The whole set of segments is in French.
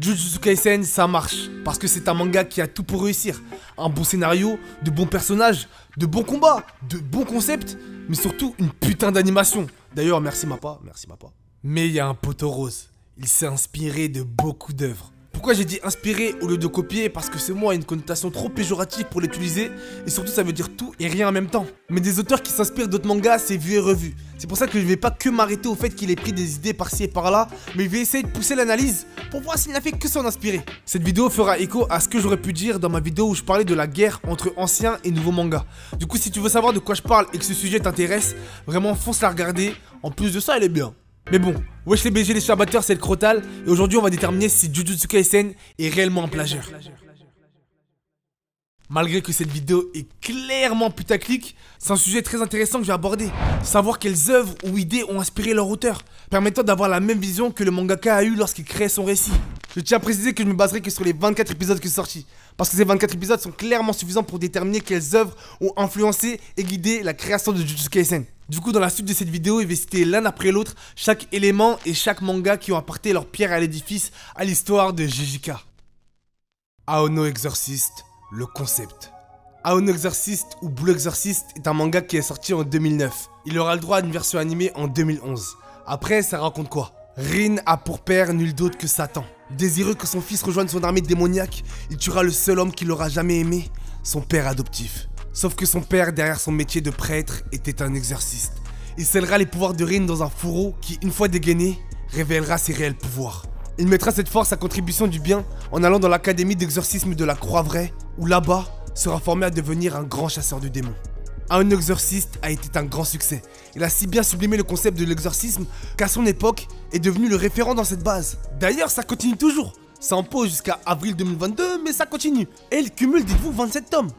Jujutsu Kaisen, ça marche, parce que c'est un manga qui a tout pour réussir. Un bon scénario, de bons personnages, de bons combats, de bons concepts, mais surtout une putain d'animation. D'ailleurs, merci Mappa, merci Mappa. Mais il y a un poteau rose, il s'est inspiré de beaucoup d'œuvres. Pourquoi j'ai dit inspiré au lieu de copier? Parce que ce mot a une connotation trop péjorative pour l'utiliser, et surtout ça veut dire tout et rien en même temps. Mais des auteurs qui s'inspirent d'autres mangas, c'est vu et revu. C'est pour ça que je vais pas que m'arrêter au fait qu'il ait pris des idées par-ci et par-là, mais je vais essayer de pousser l'analyse pour voir s'il n'a fait que s'en inspirer. Cette vidéo fera écho à ce que j'aurais pu dire dans ma vidéo où je parlais de la guerre entre anciens et nouveaux mangas. Du coup, si tu veux savoir de quoi je parle et que ce sujet t'intéresse, vraiment fonce la regarder. En plus de ça, elle est bien. Mais bon, wesh les BG, les charbatteurs, c'est le Crotal, et aujourd'hui on va déterminer si Jujutsu Kaisen est réellement un plagieur. Malgré que cette vidéo est clairement putaclic, c'est un sujet très intéressant que je vais aborder. Savoir quelles œuvres ou idées ont inspiré leur auteur, permettant d'avoir la même vision que le mangaka a eu lorsqu'il créait son récit. Je tiens à préciser que je me baserai que sur les 24 épisodes qui sont sortis, parce que ces 24 épisodes sont clairement suffisants pour déterminer quelles œuvres ont influencé et guidé la création de Jujutsu Kaisen. Du coup, dans la suite de cette vidéo, je vais citer l'un après l'autre chaque élément et chaque manga qui ont apporté leur pierre à l'édifice à l'histoire de JJK. Aono Exorcist, le concept. Aono Exorcist ou Blue Exorcist est un manga qui est sorti en 2009. Il aura le droit à une version animée en 2011. Après, ça raconte quoi? Rin a pour père nul d'autre que Satan. Désireux que son fils rejoigne son armée démoniaque, il tuera le seul homme qu'il aura jamais aimé, son père adoptif. Sauf que son père, derrière son métier de prêtre, était un exorciste. Il scellera les pouvoirs de Rin dans un fourreau qui, une fois dégainé, révélera ses réels pouvoirs. Il mettra cette force à contribution du bien en allant dans l'académie d'exorcisme de la Croix-Vraie, où là-bas, sera formé à devenir un grand chasseur de démons. Aono Exorcist a été un grand succès. Il a si bien sublimé le concept de l'exorcisme qu'à son époque, est devenu le référent dans cette base. D'ailleurs, ça continue toujours. Ça en pose jusqu'à avril 2022, mais ça continue. Et il cumule, dites-vous, 27 tomes.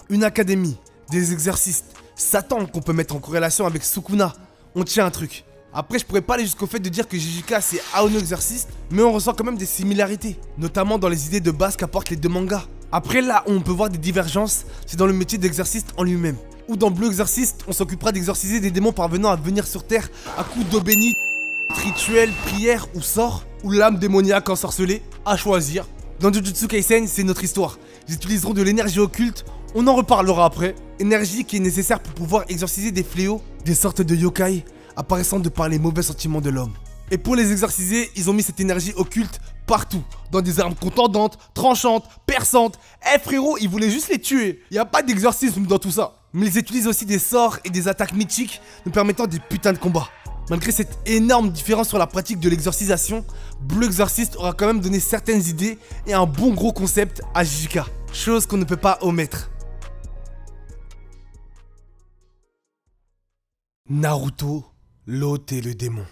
Une académie, des exorcistes, Satan qu'on peut mettre en corrélation avec Sukuna. On tient un truc. Après, je pourrais pas aller jusqu'au fait de dire que JJK c'est Aono Exorcist, mais on ressent quand même des similarités, notamment dans les idées de base qu'apportent les deux mangas. Après, là où on peut voir des divergences, c'est dans le métier d'exorciste en lui-même. Ou dans Blue Exorcist, on s'occupera d'exorciser des démons parvenant à venir sur Terre à coups d'eau bénite, rituels, prières ou sorts, ou l'âme démoniaque ensorcelée, à choisir. Dans Jujutsu Kaisen, c'est notre histoire. Ils utiliseront de l'énergie occulte. On en reparlera après. Énergie qui est nécessaire pour pouvoir exorciser des fléaux, des sortes de yokai, apparaissant de par les mauvais sentiments de l'homme. Et pour les exorciser, ils ont mis cette énergie occulte partout. Dans des armes contendantes, tranchantes, perçantes. Eh frérot, ils voulaient juste les tuer. Y a pas d'exorcisme dans tout ça. Mais ils utilisent aussi des sorts et des attaques mythiques, nous permettant des putains de combats. Malgré cette énorme différence sur la pratique de l'exorcisation, Blue Exorcist aura quand même donné certaines idées et un bon gros concept à JJK. Chose qu'on ne peut pas omettre. Naruto, l'hôte et le démon.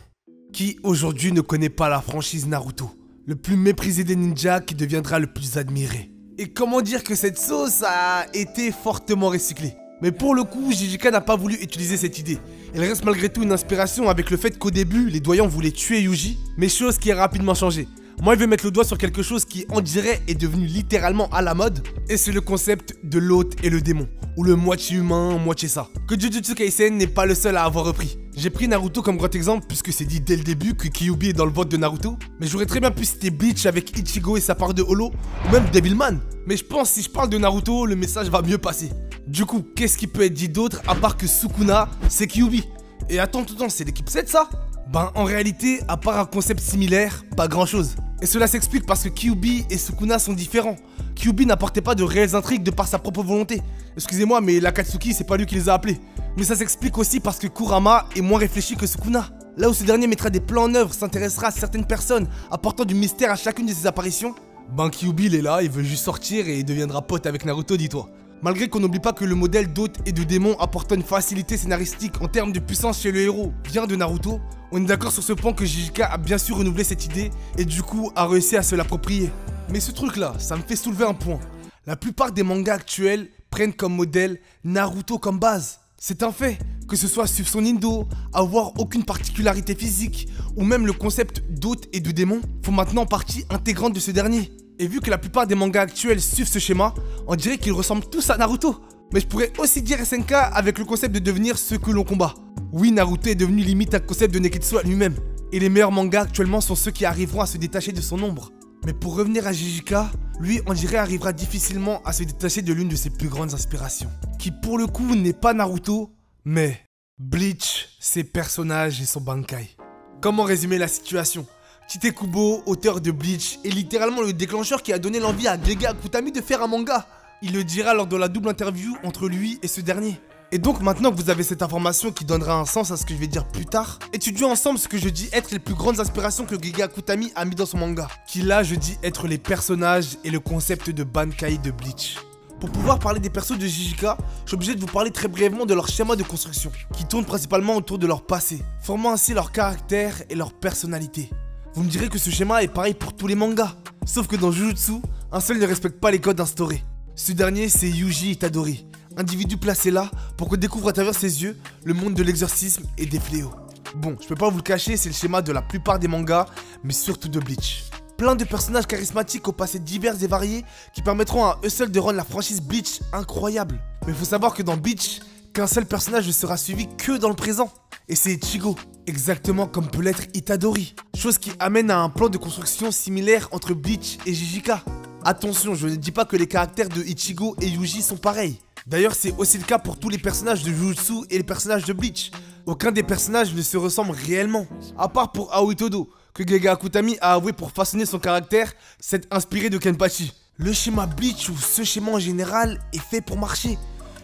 Qui aujourd'hui ne connaît pas la franchise Naruto? Le plus méprisé des ninjas qui deviendra le plus admiré. Et comment dire que cette sauce a été fortement recyclée? Mais pour le coup, JJK n'a pas voulu utiliser cette idée. Il reste malgré tout une inspiration avec le fait qu'au début, les doyens voulaient tuer Yuji, mais chose qui a rapidement changé. Moi, je vais mettre le doigt sur quelque chose qui, on dirait, est devenu littéralement à la mode, et c'est le concept de l'hôte et le démon, ou le moitié humain, moitié ça, que Jujutsu Kaisen n'est pas le seul à avoir repris. J'ai pris Naruto comme grand exemple, puisque c'est dit dès le début que Kyuubi est dans le vote de Naruto, mais j'aurais très bien pu citer Bleach avec Ichigo et sa part de Holo, ou même Devilman, mais je pense que si je parle de Naruto, le message va mieux passer. Du coup, qu'est-ce qui peut être dit d'autre à part que Sukuna, c'est Kyuubi? Et attends, c'est l'équipe 7 ça? Ben en réalité, à part un concept similaire, pas grand chose. Et cela s'explique parce que Kyuubi et Sukuna sont différents. Kyuubi n'apportait pas de réelles intrigues de par sa propre volonté. Excusez-moi, mais l'Akatsuki, c'est pas lui qui les a appelés. Mais ça s'explique aussi parce que Kurama est moins réfléchi que Sukuna. Là où ce dernier mettra des plans en œuvre, s'intéressera à certaines personnes, apportant du mystère à chacune de ses apparitions, ben Kyuubi il est là, il veut juste sortir et il deviendra pote avec Naruto, dis-toi. Malgré qu'on n'oublie pas que le modèle d'hôte et de démon apportant une facilité scénaristique en termes de puissance chez le héros vient de Naruto, on est d'accord sur ce point que JJK a bien sûr renouvelé cette idée et du coup a réussi à se l'approprier. Mais ce truc là, ça me fait soulever un point. La plupart des mangas actuels prennent comme modèle Naruto comme base. C'est un fait, que ce soit suivre son indo, avoir aucune particularité physique ou même le concept d'hôte et de démon font maintenant partie intégrante de ce dernier. Et vu que la plupart des mangas actuels suivent ce schéma, on dirait qu'ils ressemblent tous à Naruto. Mais je pourrais aussi dire SNK avec le concept de devenir ce que l'on combat. Oui, Naruto est devenu limite un concept de Neketsu à lui-même. Et les meilleurs mangas actuellement sont ceux qui arriveront à se détacher de son ombre. Mais pour revenir à Jijika, lui on dirait arrivera difficilement à se détacher de l'une de ses plus grandes inspirations. Qui pour le coup n'est pas Naruto, mais Bleach, ses personnages et son Bankai. Comment résumer la situation? Tite Kubo, auteur de Bleach, est littéralement le déclencheur qui a donné l'envie à Gege Akutami de faire un manga. Il le dira lors de la double interview entre lui et ce dernier. Et donc maintenant que vous avez cette information qui donnera un sens à ce que je vais dire plus tard, étudions ensemble ce que je dis être les plus grandes inspirations que Gege Akutami a mis dans son manga. Qui là je dis être les personnages et le concept de Bankai de Bleach. Pour pouvoir parler des persos de Jijika, je suis obligé de vous parler très brièvement de leur schéma de construction, qui tourne principalement autour de leur passé, formant ainsi leur caractère et leur personnalité. Vous me direz que ce schéma est pareil pour tous les mangas, sauf que dans Jujutsu, un seul ne respecte pas les codes instaurés. Ce dernier c'est Yuji Itadori, individu placé là pour qu'on découvre à travers ses yeux le monde de l'exorcisme et des fléaux. Bon, je peux pas vous le cacher, c'est le schéma de la plupart des mangas, mais surtout de Bleach. Plein de personnages charismatiques au passé divers et variés qui permettront à eux seuls de rendre la franchise Bleach incroyable. Mais faut savoir que dans Bleach, qu'un seul personnage ne sera suivi que dans le présent. Et c'est Ichigo, exactement comme peut l'être Itadori. Chose qui amène à un plan de construction similaire entre Bleach et Jijika. Attention, je ne dis pas que les caractères de Ichigo et Yuji sont pareils. D'ailleurs, c'est aussi le cas pour tous les personnages de Jujutsu et les personnages de Bleach. Aucun des personnages ne se ressemble réellement, à part pour Aoi Todo, que Gege Akutami a avoué pour façonner son caractère s'être inspiré de Kenpachi. Le schéma Bleach ou ce schéma en général est fait pour marcher.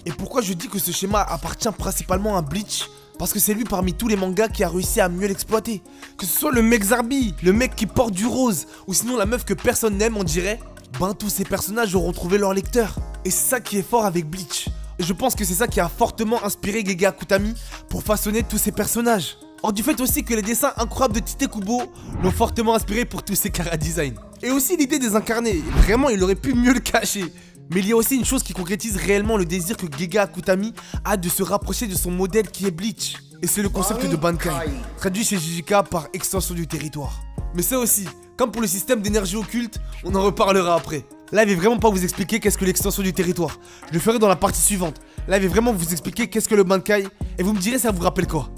Et pourquoi je dis que ce schéma appartient principalement à Bleach? Parce que c'est lui parmi tous les mangas qui a réussi à mieux l'exploiter. Que ce soit le mec Zarbi, le mec qui porte du rose, ou sinon la meuf que personne n'aime on dirait, ben tous ces personnages auront trouvé leur lecteur. Et c'est ça qui est fort avec Bleach. Et je pense que c'est ça qui a fortement inspiré Gege Akutami pour façonner tous ces personnages. Or du fait aussi que les dessins incroyables de Tite Kubo l'ont fortement inspiré pour tous ses chara-design. Et aussi l'idée des incarnés, vraiment il aurait pu mieux le cacher. Mais il y a aussi une chose qui concrétise réellement le désir que Gege Akutami a de se rapprocher de son modèle qui est Bleach. Et c'est le concept de Bankai, traduit chez Jijika par extension du territoire. Mais ça aussi, comme pour le système d'énergie occulte, on en reparlera après. Là, je vais vraiment pas vous expliquer qu'est-ce que l'extension du territoire. Je le ferai dans la partie suivante. Là, je vais vraiment vous expliquer qu'est-ce que le Bankai, et vous me direz ça vous rappelle quoi.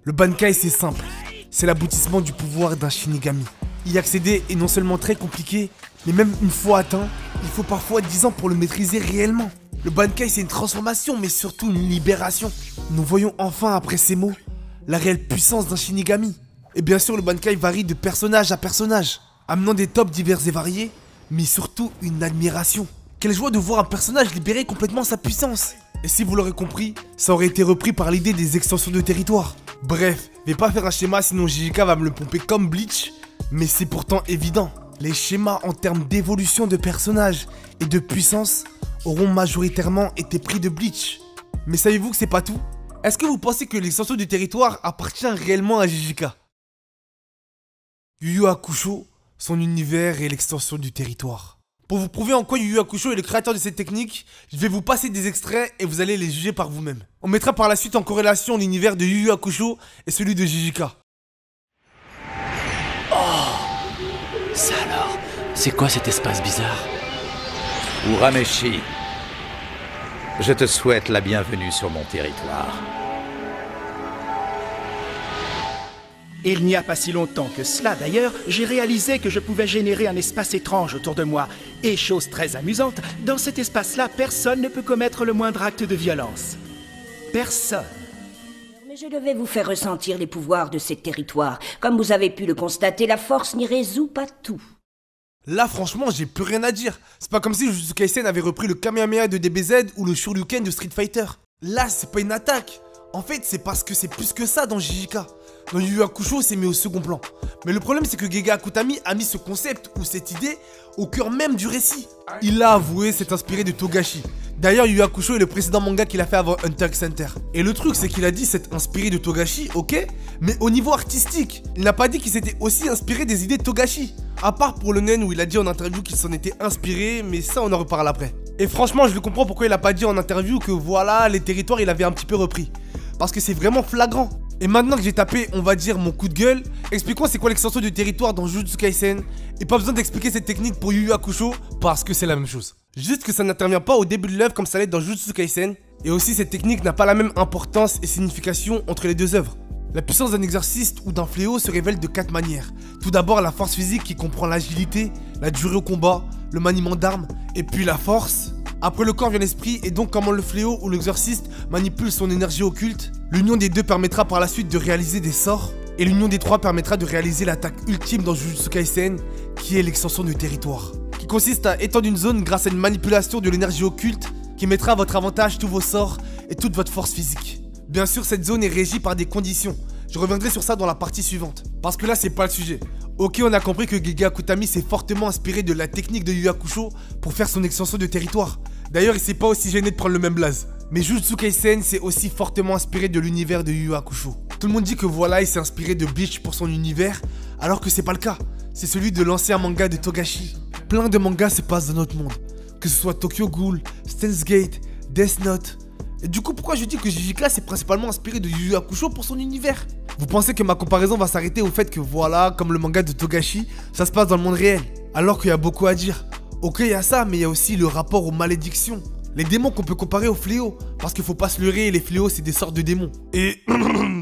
Le Bankai c'est simple, c'est l'aboutissement du pouvoir d'un Shinigami. Y accéder est non seulement très compliqué, mais même une fois atteint, il faut parfois 10 ans pour le maîtriser réellement. Le Bankai c'est une transformation mais surtout une libération. Nous voyons enfin après ces mots, la réelle puissance d'un Shinigami. Et bien sûr le Bankai varie de personnage à personnage, amenant des tops divers et variés, mais surtout une admiration. Quelle joie de voir un personnage libérer complètement sa puissance. Et si vous l'aurez compris, ça aurait été repris par l'idée des extensions de territoire. Bref, je vais pas faire un schéma sinon Jijika va me le pomper comme Bleach, mais c'est pourtant évident. Les schémas en termes d'évolution de personnages et de puissance auront majoritairement été pris de Bleach. Mais savez-vous que c'est pas tout? Est-ce que vous pensez que l'extension du territoire appartient réellement à Jijika? Yu Yu Hakusho, son univers et l'extension du territoire. Pour vous prouver en quoi Yu Yu Hakusho est le créateur de cette technique, je vais vous passer des extraits et vous allez les juger par vous-même. On mettra par la suite en corrélation l'univers de Yu Yu Hakusho et celui de Jijika. Oh, ça alors, c'est quoi cet espace bizarre? Urameshi, je te souhaite la bienvenue sur mon territoire. Il n'y a pas si longtemps que cela, d'ailleurs, j'ai réalisé que je pouvais générer un espace étrange autour de moi. Et chose très amusante, dans cet espace-là, personne ne peut commettre le moindre acte de violence. Personne. Mais je devais vous faire ressentir les pouvoirs de ces territoires. Comme vous avez pu le constater, la force n'y résout pas tout. Là franchement j'ai plus rien à dire. C'est pas comme si Jujutsu Kaisen avait repris le Kamehameha de DBZ ou le Shoryuken de Street Fighter. Là c'est pas une attaque. En fait c'est parce que c'est plus que ça dans Jijika. Dans Yu Yu Hakusho c'est mis au second plan. Mais le problème c'est que Gege Akutami a mis ce concept ou cette idée au cœur même du récit. Il a avoué s'être inspiré de Togashi. D'ailleurs Yu Yu Hakusho est le précédent manga qu'il a fait avant Hunter x Hunter. Et le truc c'est qu'il a dit s'être inspiré de Togashi, ok, mais au niveau artistique. Il n'a pas dit qu'il s'était aussi inspiré des idées de Togashi. À part pour le Nen où il a dit en interview qu'il s'en était inspiré, mais ça on en reparle après. Et franchement je le comprends pourquoi il a pas dit en interview que voilà les territoires il avait un petit peu repris. Parce que c'est vraiment flagrant. Et maintenant que j'ai tapé, on va dire, mon coup de gueule, expliquons c'est quoi l'extension du territoire dans Jujutsu Kaisen. Et pas besoin d'expliquer cette technique pour Yu Yu Hakusho, parce que c'est la même chose. Juste que ça n'intervient pas au début de l'œuvre comme ça l'est dans Jujutsu Kaisen. Et aussi cette technique n'a pas la même importance et signification entre les deux œuvres. La puissance d'un exorciste ou d'un fléau se révèle de 4 manières. Tout d'abord la force physique qui comprend l'agilité, la durée au combat, le maniement d'armes, et puis la force. Après le corps vient l'esprit et donc comment le fléau ou l'exorciste manipule son énergie occulte. L'union des deux permettra par la suite de réaliser des sorts. Et l'union des trois permettra de réaliser l'attaque ultime dans Jujutsu Kaisen, qui est l'extension du territoire. Qui consiste à étendre une zone grâce à une manipulation de l'énergie occulte qui mettra à votre avantage tous vos sorts et toute votre force physique. Bien sûr, cette zone est régie par des conditions. Je reviendrai sur ça dans la partie suivante. Parce que là, c'est pas le sujet. Ok, on a compris que Gege Akutami s'est fortement inspiré de la technique de Yu Yu Hakusho pour faire son extension de territoire. D'ailleurs, il s'est pas aussi gêné de prendre le même blaze. Mais Jujutsu Kaisen s'est aussi fortement inspiré de l'univers de Yu Yu Hakusho. Tout le monde dit que voilà, il s'est inspiré de Bleach pour son univers, alors que c'est pas le cas. C'est celui de l'ancien manga de Togashi. Plein de mangas se passent dans notre monde. Que ce soit Tokyo Ghoul, Steins Gate, Death Note. Et du coup, pourquoi je dis que JJK s'est principalement inspiré de Yu Yu Hakusho pour son univers? Vous pensez que ma comparaison va s'arrêter au fait que voilà, comme le manga de Togashi, ça se passe dans le monde réel? Alors qu'il y a beaucoup à dire. Ok, il y a ça, mais il y a aussi le rapport aux malédictions. Les démons qu'on peut comparer aux fléaux. Parce qu'il faut pas se leurrer, les fléaux c'est des sortes de démons. Et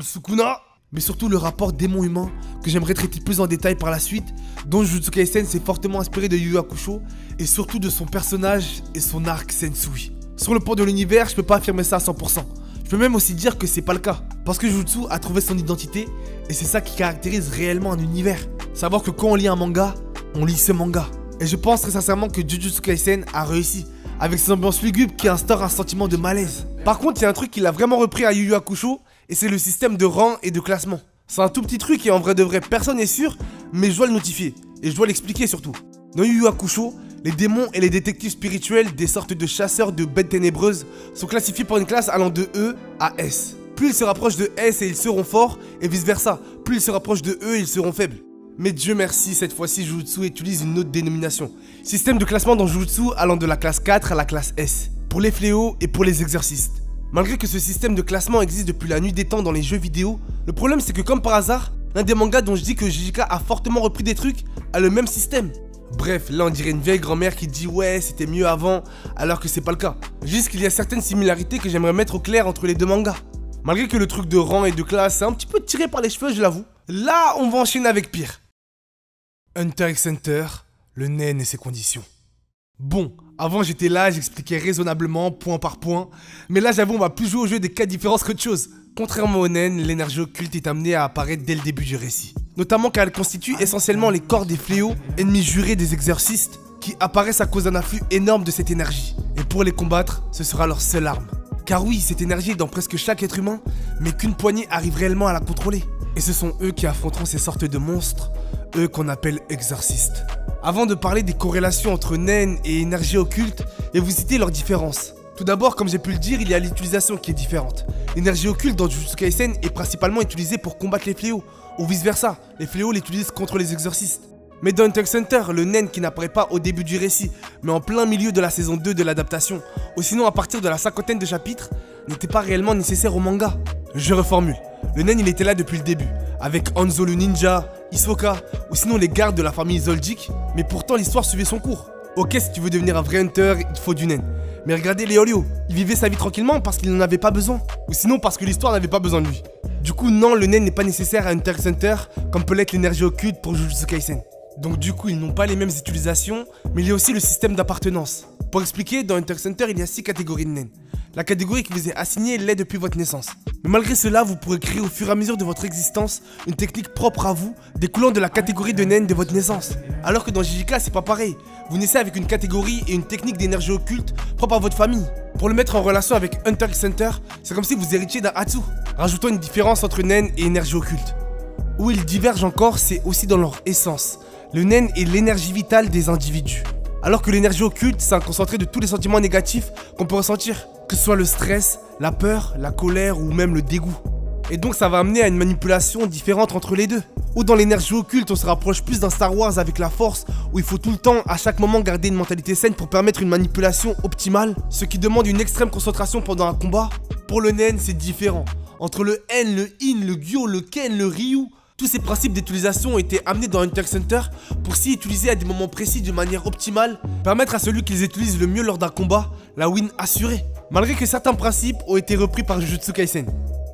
Sukuna. Mais surtout le rapport démon-humain, que j'aimerais traiter plus en détail par la suite, dont Jujutsu Kaisen s'est fortement inspiré de Yu Yu Hakusho, et surtout de son personnage et son arc Sensui. Sur le plan de l'univers, je peux pas affirmer ça à 100%. Je peux même aussi dire que c'est pas le cas. Parce que Jujutsu a trouvé son identité, et c'est ça qui caractérise réellement un univers. Savoir que quand on lit un manga, on lit ce manga. Et je pense très sincèrement que Jujutsu Kaisen a réussi, avec ses ambiances lugubres qui instaurent un sentiment de malaise. Par contre, il y a un truc qu'il a vraiment repris à Yu Yu Hakusho, et c'est le système de rang et de classement. C'est un tout petit truc et en vrai de vrai, personne n'est sûr, mais je dois le notifier, et je dois l'expliquer surtout. Dans Yu Yu Hakusho, les démons et les détectives spirituels, des sortes de chasseurs de bêtes ténébreuses, sont classifiés par une classe allant de E à S. Plus ils se rapprochent de S et ils seront forts, et vice versa, plus ils se rapprochent de E et ils seront faibles. Mais Dieu merci, cette fois-ci Jujutsu utilise une autre dénomination. Système de classement dans Jujutsu allant de la classe 4 à la classe S, pour les fléaux et pour les exorcistes. Malgré que ce système de classement existe depuis la nuit des temps dans les jeux vidéo, le problème c'est que comme par hasard, l'un des mangas dont je dis que JJK a fortement repris des trucs a le même système. Bref, là on dirait une vieille grand-mère qui dit ouais c'était mieux avant, alors que c'est pas le cas. Juste qu'il y a certaines similarités que j'aimerais mettre au clair entre les deux mangas. Malgré que le truc de rang et de classe est un petit peu tiré par les cheveux, je l'avoue. Là on va enchaîner avec pire. Hunter x Hunter, le nen et ses conditions. Bon, avant j'étais là, j'expliquais raisonnablement, point par point, mais là j'avoue on va plus jouer au jeu des cas de différence qu'autre chose. Contrairement au nen, l'énergie occulte est amenée à apparaître dès le début du récit. Notamment car elle constitue essentiellement les corps des fléaux, ennemis jurés des exorcistes, qui apparaissent à cause d'un afflux énorme de cette énergie. Et pour les combattre, ce sera leur seule arme. Car oui, cette énergie est dans presque chaque être humain, mais qu'une poignée arrive réellement à la contrôler. Et ce sont eux qui affronteront ces sortes de monstres, eux qu'on appelle exorcistes. Avant de parler des corrélations entre nen et énergie occulte, et vous citer leurs différences. Tout d'abord, comme j'ai pu le dire, il y a l'utilisation qui est différente. L'énergie occulte dans Jujutsu Kaisen est principalement utilisée pour combattre les fléaux, ou vice versa, les fléaux l'utilisent contre les exorcistes. Mais dans Hunter x Hunter, le nen qui n'apparaît pas au début du récit, mais en plein milieu de la saison 2 de l'adaptation, ou sinon à partir de la 50aine de chapitres, n'était pas réellement nécessaire au manga. Je reformule, le nen il était là depuis le début, avec Hanzo le ninja, Hisoka, ou sinon les gardes de la famille Zoldyck, mais pourtant l'histoire suivait son cours. Ok, si tu veux devenir un vrai hunter, il faut du nen. Mais regardez Leolio, il vivait sa vie tranquillement parce qu'il n'en avait pas besoin, ou sinon parce que l'histoire n'avait pas besoin de lui. Du coup non, le nen n'est pas nécessaire à Hunter x Hunter, comme peut l'être l'énergie occulte pour Jujutsu Kaisen. Donc du coup ils n'ont pas les mêmes utilisations, mais il y a aussi le système d'appartenance. Pour expliquer, dans Hunter x Hunter il y a 6 catégories de nen. La catégorie qui vous est assignée l'est depuis votre naissance. Mais malgré cela, vous pourrez créer au fur et à mesure de votre existence une technique propre à vous, découlant de la catégorie de nen de votre naissance. Alors que dans JJK c'est pas pareil, vous naissez avec une catégorie et une technique d'énergie occulte propre à votre famille. Pour le mettre en relation avec Hunter x Hunter, c'est comme si vous héritiez d'un Hatsu, rajoutant une différence entre nen et énergie occulte. Où ils divergent encore, c'est aussi dans leur essence. Le nen est l'énergie vitale des individus. Alors que l'énergie occulte, c'est un concentré de tous les sentiments négatifs qu'on peut ressentir. Que ce soit le stress, la peur, la colère ou même le dégoût. Et donc ça va amener à une manipulation différente entre les deux. Ou dans l'énergie occulte, on se rapproche plus d'un Star Wars avec la force, où il faut tout le temps, à chaque moment, garder une mentalité saine pour permettre une manipulation optimale, ce qui demande une extrême concentration pendant un combat. Pour le nen, c'est différent. Entre le N, le In, le Gyo, le Ken, le Ryu, tous ces principes d'utilisation ont été amenés dans Hunter x Hunter pour s'y utiliser à des moments précis de manière optimale, permettre à celui qui les utilise le mieux lors d'un combat, la win assurée. Malgré que certains principes ont été repris par Jujutsu Kaisen.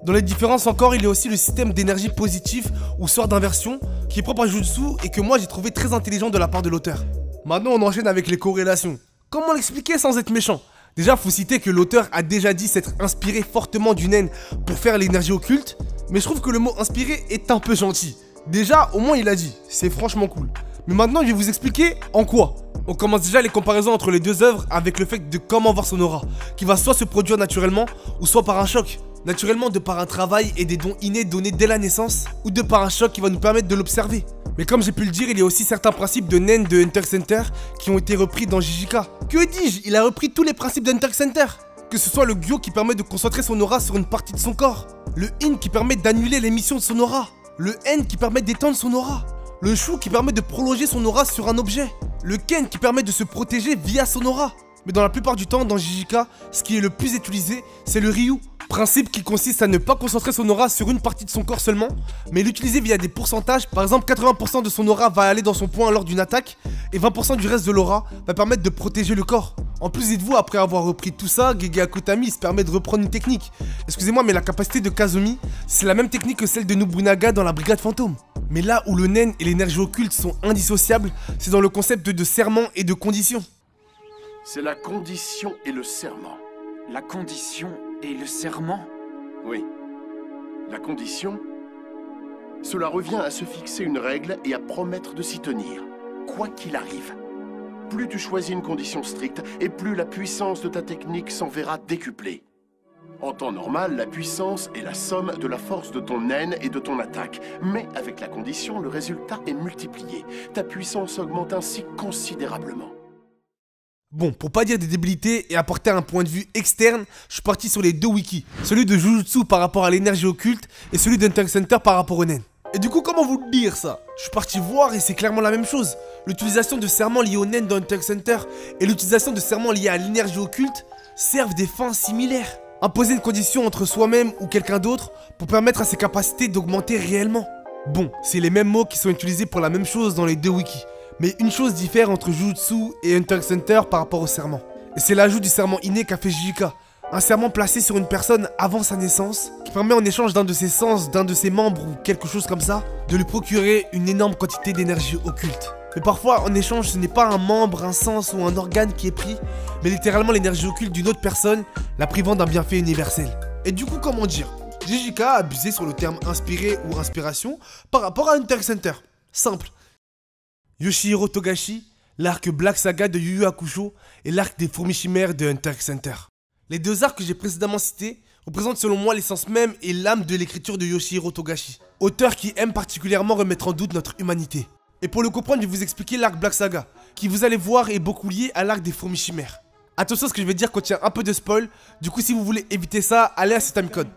Dans les différences encore, il y a aussi le système d'énergie positif ou sort d'inversion qui est propre à Jujutsu et que moi j'ai trouvé très intelligent de la part de l'auteur. Maintenant on enchaîne avec les corrélations. Comment l'expliquer sans être méchant? Déjà faut citer que l'auteur a déjà dit s'être inspiré fortement du nen pour faire l'énergie occulte, mais je trouve que le mot inspiré est un peu gentil. Déjà au moins il a dit, c'est franchement cool. Mais maintenant je vais vous expliquer en quoi. On commence déjà les comparaisons entre les deux œuvres avec le fait de comment voir son aura, qui va soit se produire naturellement ou soit par un choc. Naturellement de par un travail et des dons innés donnés dès la naissance, ou de par un choc qui va nous permettre de l'observer. Mais comme j'ai pu le dire, il y a aussi certains principes de nen de Hunter x Hunter qui ont été repris dans JJK. Que dis-je? Il a repris tous les principes d'Hunter x Hunter. Que ce soit le Gyo qui permet de concentrer son aura sur une partie de son corps, le In qui permet d'annuler l'émission de son aura, le En qui permet d'étendre son aura, le Shu qui permet de prolonger son aura sur un objet, le Ken qui permet de se protéger via son aura. Mais dans la plupart du temps, dans JJK, ce qui est le plus utilisé, c'est le Ryu. Principe qui consiste à ne pas concentrer son aura sur une partie de son corps seulement, mais l'utiliser via des pourcentages. Par exemple, 80% de son aura va aller dans son poing lors d'une attaque, et 20% du reste de l'aura va permettre de protéger le corps. En plus, dites-vous, après avoir repris tout ça, Gege Akutami se permet de reprendre une technique. Excusez-moi, mais la capacité de Kazumi, c'est la même technique que celle de Nobunaga dans la Brigade Fantôme. Mais là où le nen et l'énergie occulte sont indissociables, c'est dans le concept de serment et de condition. C'est la condition et le serment. La condition et le serment? Oui. La condition, cela revient à se fixer une règle et à promettre de s'y tenir, quoi qu'il arrive. Plus tu choisis une condition stricte, et plus la puissance de ta technique s'en verra décuplée. En temps normal, la puissance est la somme de la force de ton nen et de ton attaque. Mais avec la condition, le résultat est multiplié. Ta puissance augmente ainsi considérablement. Bon, pour pas dire des débilités et apporter un point de vue externe, je suis parti sur les deux wikis. Celui de Jujutsu par rapport à l'énergie occulte et celui d'Hunter x Hunter par rapport au nen. Et du coup, comment vous le dire ça? Je suis parti voir et c'est clairement la même chose. L'utilisation de serments liés au nen dans Hunter x Hunter et l'utilisation de serments liés à l'énergie occulte servent des fins similaires. Imposer une condition entre soi-même ou quelqu'un d'autre pour permettre à ses capacités d'augmenter réellement. Bon, c'est les mêmes mots qui sont utilisés pour la même chose dans les deux wikis. Mais une chose diffère entre Jujutsu et Hunter x Hunter par rapport au serment. Et c'est l'ajout du serment inné qu'a fait JJK. Un serment placé sur une personne avant sa naissance, qui permet en échange d'un de ses sens, d'un de ses membres ou quelque chose comme ça, de lui procurer une énorme quantité d'énergie occulte. Mais parfois, en échange, ce n'est pas un membre, un sens ou un organe qui est pris, mais littéralement l'énergie occulte d'une autre personne, la privant d'un bienfait universel. Et du coup, comment dire? JJK a abusé sur le terme inspiré ou inspiration par rapport à Hunter x Hunter. Simple. Yoshihiro Togashi, l'arc Black Saga de Yu Yu Hakusho et l'arc des fourmis chimères de Hunter x Hunter. Les deux arcs que j'ai précédemment cités représentent selon moi l'essence même et l'âme de l'écriture de Yoshihiro Togashi, auteur qui aime particulièrement remettre en doute notre humanité. Et pour le comprendre, je vais vous expliquer l'arc Black Saga, qui vous allez voir est beaucoup lié à l'arc des fourmis chimères. Attention, ce que je vais dire contient un peu de spoil, du coup si vous voulez éviter ça, allez à ce timecode.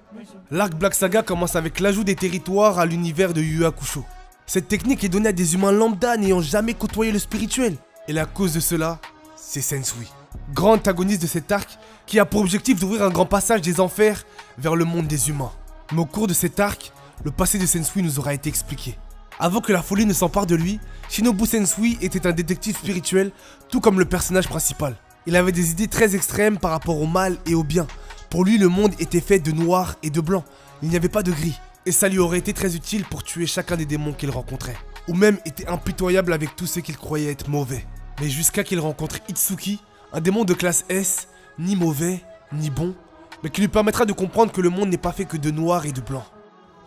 L'arc Black Saga commence avec l'ajout des territoires à l'univers de Yu Yu Hakusho. Cette technique est donnée à des humains lambda n'ayant jamais côtoyé le spirituel. Et la cause de cela, c'est Sensui, grand antagoniste de cet arc qui a pour objectif d'ouvrir un grand passage des enfers vers le monde des humains. Mais au cours de cet arc, le passé de Sensui nous aura été expliqué. Avant que la folie ne s'empare de lui, Shinobu Sensui était un détective spirituel, tout comme le personnage principal. Il avait des idées très extrêmes par rapport au mal et au bien. Pour lui, le monde était fait de noir et de blanc. Il n'y avait pas de gris. Et ça lui aurait été très utile pour tuer chacun des démons qu'il rencontrait. Ou même était impitoyable avec tous ceux qu'il croyait être mauvais. Mais jusqu'à qu'il rencontre Itsuki, un démon de classe S, ni mauvais, ni bon, mais qui lui permettra de comprendre que le monde n'est pas fait que de noir et de blanc.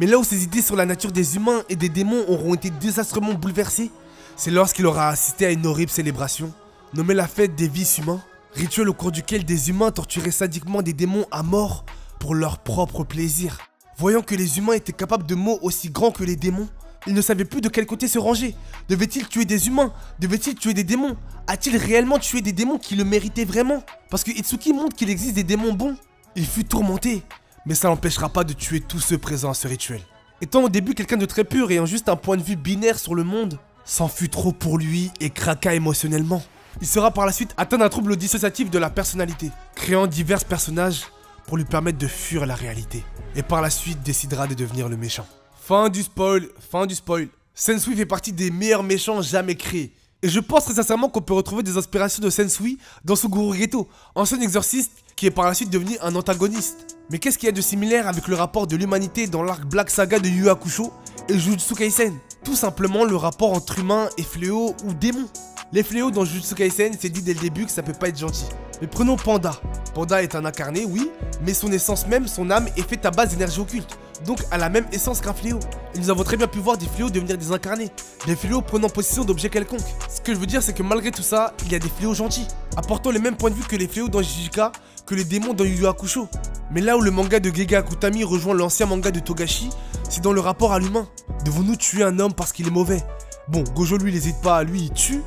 Mais là où ses idées sur la nature des humains et des démons auront été désastrement bouleversées, c'est lorsqu'il aura assisté à une horrible célébration, nommée la fête des vices humains, rituel au cours duquel des humains torturaient sadiquement des démons à mort pour leur propre plaisir. Voyant que les humains étaient capables de maux aussi grands que les démons, il ne savait plus de quel côté se ranger. Devait-il tuer des humains? Devait-il tuer des démons? A-t-il réellement tué des démons qui le méritaient vraiment? Parce que Itsuki montre qu'il existe des démons bons. Il fut tourmenté, mais ça n'empêchera pas de tuer tous ceux présents à ce rituel. Étant au début quelqu'un de très pur et ayant juste un point de vue binaire sur le monde, c'en fut trop pour lui et craqua émotionnellement. Il sera par la suite atteint d'un trouble dissociatif de la personnalité, créant divers personnages pour lui permettre de fuir la réalité. Et par la suite décidera de devenir le méchant. Fin du spoil, fin du spoil. Sensui fait partie des meilleurs méchants jamais créés. Et je pense très sincèrement qu'on peut retrouver des inspirations de Sensui dans Suguru Geto, ancien exorciste qui est par la suite devenu un antagoniste. Mais qu'est-ce qu'il y a de similaire avec le rapport de l'humanité dans l'arc Black Saga de Yu Yu Hakusho et Jujutsu Kaisen? Tout simplement le rapport entre humains et fléaux ou démons. Les fléaux dans Jujutsu Kaisen, c'est dit dès le début que ça peut pas être gentil. Mais prenons Panda. Panda est un incarné, oui, mais son essence même, son âme, est faite à base d'énergie occulte. Donc a la même essence qu'un fléau. Et nous avons très bien pu voir des fléaux devenir des incarnés. Des fléaux prenant possession d'objets quelconques. Ce que je veux dire, c'est que malgré tout ça, il y a des fléaux gentils, apportant le même point de vue que les fléaux dans Jujutsu, que les démons dans Yu Yu Hakusho. Mais là où le manga de Gege Akutami rejoint l'ancien manga de Togashi, c'est dans le rapport à l'humain. Devons-nous tuer un homme parce qu'il est mauvais? Bon, Gojo lui n'hésite pas, lui il tue,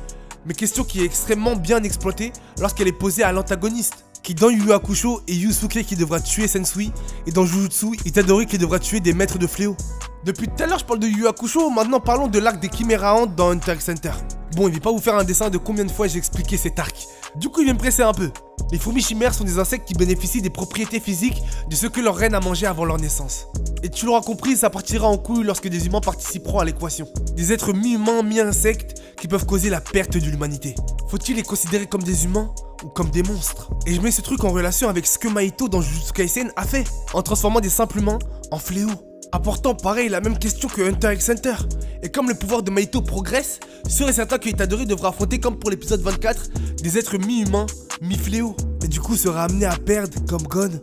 mais question qui est extrêmement bien exploitée lorsqu'elle est posée à l'antagoniste, qui dans Yu Yu Hakusho est Yusuke qui devra tuer Sensui, et dans Jujutsu, Itadori qui devra tuer des maîtres de fléaux. Depuis tout à l'heure je parle de Yu Yu Hakusho, maintenant parlons de l'arc des Chimera Ant dans Hunter x Hunter. Bon, il ne va pas vous faire un dessin de combien de fois j'ai expliqué cet arc. Du coup, il va me presser un peu. Les fourmis chimères sont des insectes qui bénéficient des propriétés physiques de ce que leur reine a mangé avant leur naissance. Et tu l'auras compris, ça partira en couille lorsque des humains participeront à l'équation. Des êtres mi-humains, mi-insectes qui peuvent causer la perte de l'humanité. Faut-il les considérer comme des humains ou comme des monstres? Et je mets ce truc en relation avec ce que Mahito dans Jujutsu Kaisen a fait, en transformant des simples humains en fléaux. Apportant pareil la même question que Hunter x Hunter. Et comme le pouvoir de Mahito progresse, sûr et certain que Itadori devra affronter, comme pour l'épisode 24, des êtres mi-humains, mi-fléaux. Et du coup sera amené à perdre, comme Gon,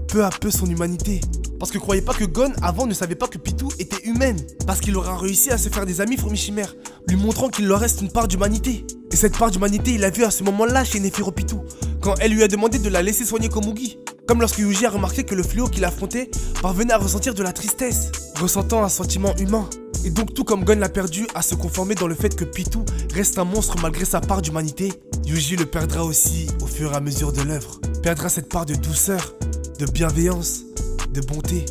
peu à peu son humanité. Parce que croyez pas que Gon avant ne savait pas que Pitou était humaine. Parce qu'il aura réussi à se faire des amis fourmis chimères, lui montrant qu'il leur reste une part d'humanité. Et cette part d'humanité il l'a vu à ce moment-là chez Neferopitou, quand elle lui a demandé de la laisser soigner Komugi. Comme lorsque Yuji a remarqué que le fléau qu'il affrontait parvenait à ressentir de la tristesse, ressentant un sentiment humain. Et donc tout comme Gon l'a perdu à se conformer dans le fait que Pitou reste un monstre malgré sa part d'humanité, Yuji le perdra aussi au fur et à mesure de l'œuvre. Perdra cette part de douceur, de bienveillance, de bonté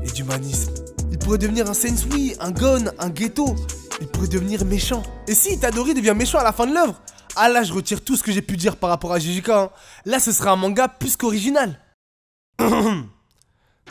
et d'humanisme. Il pourrait devenir un Sensui, un Gon, un Geto. Il pourrait devenir méchant. Et si Itadori devient méchant à la fin de l'œuvre, ah là je retire tout ce que j'ai pu dire par rapport à JJK, hein. Là ce sera un manga plus qu'original.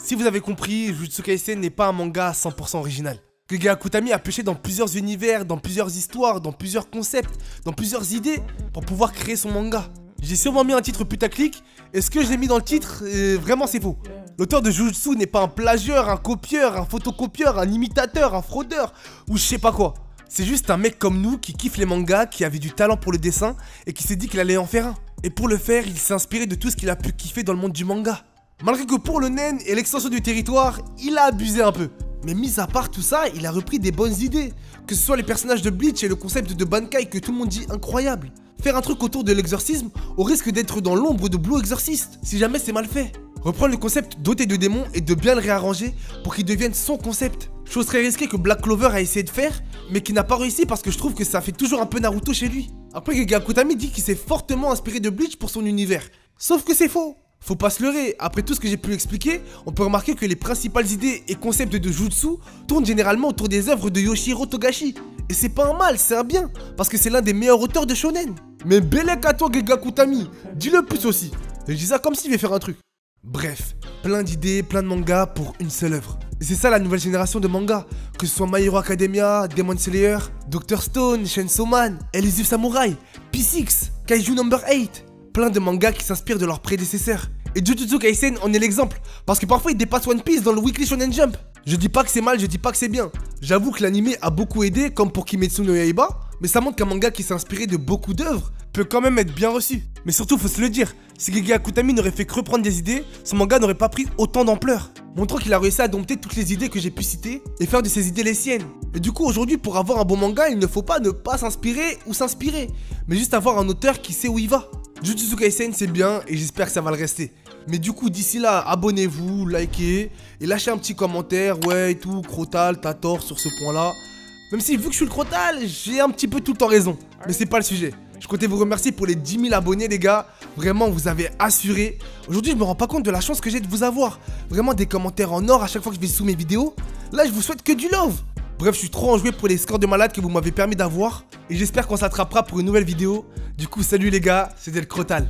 Si vous avez compris, Jujutsu Kaisen n'est pas un manga à 100% original. Gege Akutami a pêché dans plusieurs univers, dans plusieurs histoires, dans plusieurs concepts, dans plusieurs idées pour pouvoir créer son manga. J'ai sûrement mis un titre putaclic, et ce que j'ai mis dans le titre, vraiment c'est faux. L'auteur de Jujutsu n'est pas un plagieur, un copieur, un photocopieur, un imitateur, un fraudeur, ou je sais pas quoi. C'est juste un mec comme nous qui kiffe les mangas, qui avait du talent pour le dessin, et qui s'est dit qu'il allait en faire un. Et pour le faire, il s'est inspiré de tout ce qu'il a pu kiffer dans le monde du manga. Malgré que pour le nen et l'extension du territoire, il a abusé un peu. Mais mis à part tout ça, il a repris des bonnes idées. Que ce soit les personnages de Bleach et le concept de Bankai que tout le monde dit incroyable. Faire un truc autour de l'exorcisme au risque d'être dans l'ombre de Blue Exorcist, si jamais c'est mal fait. Reprendre le concept doté de démons et de bien le réarranger pour qu'il devienne son concept. Chose très risquée que Black Clover a essayé de faire, mais qui n'a pas réussi parce que je trouve que ça fait toujours un peu Naruto chez lui. Après, Gege Akutami dit qu'il s'est fortement inspiré de Bleach pour son univers. Sauf que c'est faux. Faut pas se leurrer, après tout ce que j'ai pu expliquer, on peut remarquer que les principales idées et concepts de Jutsu tournent généralement autour des œuvres de Yoshihiro Togashi. Et c'est pas un mal, c'est un bien, parce que c'est l'un des meilleurs auteurs de shonen. Mais bellec à toi Gege Akutami, dis-le plus aussi. Et je dis ça comme s'il veut faire un truc. Bref, plein d'idées, plein de mangas pour une seule œuvre. Et c'est ça la nouvelle génération de mangas, que ce soit My Hero Academia, Demon Slayer, Dr Stone, Chainsaw Man, Elusive Samurai, P6, Kaiju No. 8. Plein de mangas qui s'inspirent de leurs prédécesseurs. Et Jujutsu Kaisen en est l'exemple, parce que parfois il dépasse One Piece dans le Weekly Shonen Jump. Je dis pas que c'est mal, je dis pas que c'est bien. J'avoue que l'anime a beaucoup aidé, comme pour Kimetsu no Yaiba, mais ça montre qu'un manga qui s'est inspiré de beaucoup d'œuvres peut quand même être bien reçu. Mais surtout, faut se le dire, si Gege Akutami n'aurait fait que reprendre des idées, son manga n'aurait pas pris autant d'ampleur. Montrant qu'il a réussi à dompter toutes les idées que j'ai pu citer et faire de ses idées les siennes. Et du coup, aujourd'hui, pour avoir un bon manga, il ne faut pas ne pas s'inspirer ou s'inspirer, mais juste avoir un auteur qui sait où il va. Jujutsu Kaisen c'est bien et j'espère que ça va le rester. Mais du coup d'ici là, abonnez-vous, likez et lâchez un petit commentaire, ouais et tout, Crotal, t'as tort sur ce point là. Même si vu que je suis le Crotal, j'ai un petit peu tout le temps raison. Mais c'est pas le sujet. Je comptais vous remercier pour les 10 000 abonnés les gars. Vraiment vous avez assuré. Aujourd'hui je me rends pas compte de la chance que j'ai de vous avoir. Vraiment des commentaires en or à chaque fois que je vais sous mes vidéos. Là je vous souhaite que du love. Bref, je suis trop enjoué pour les scores de malade que vous m'avez permis d'avoir. Et j'espère qu'on s'attrapera pour une nouvelle vidéo. Du coup, salut les gars, c'était le Crotal.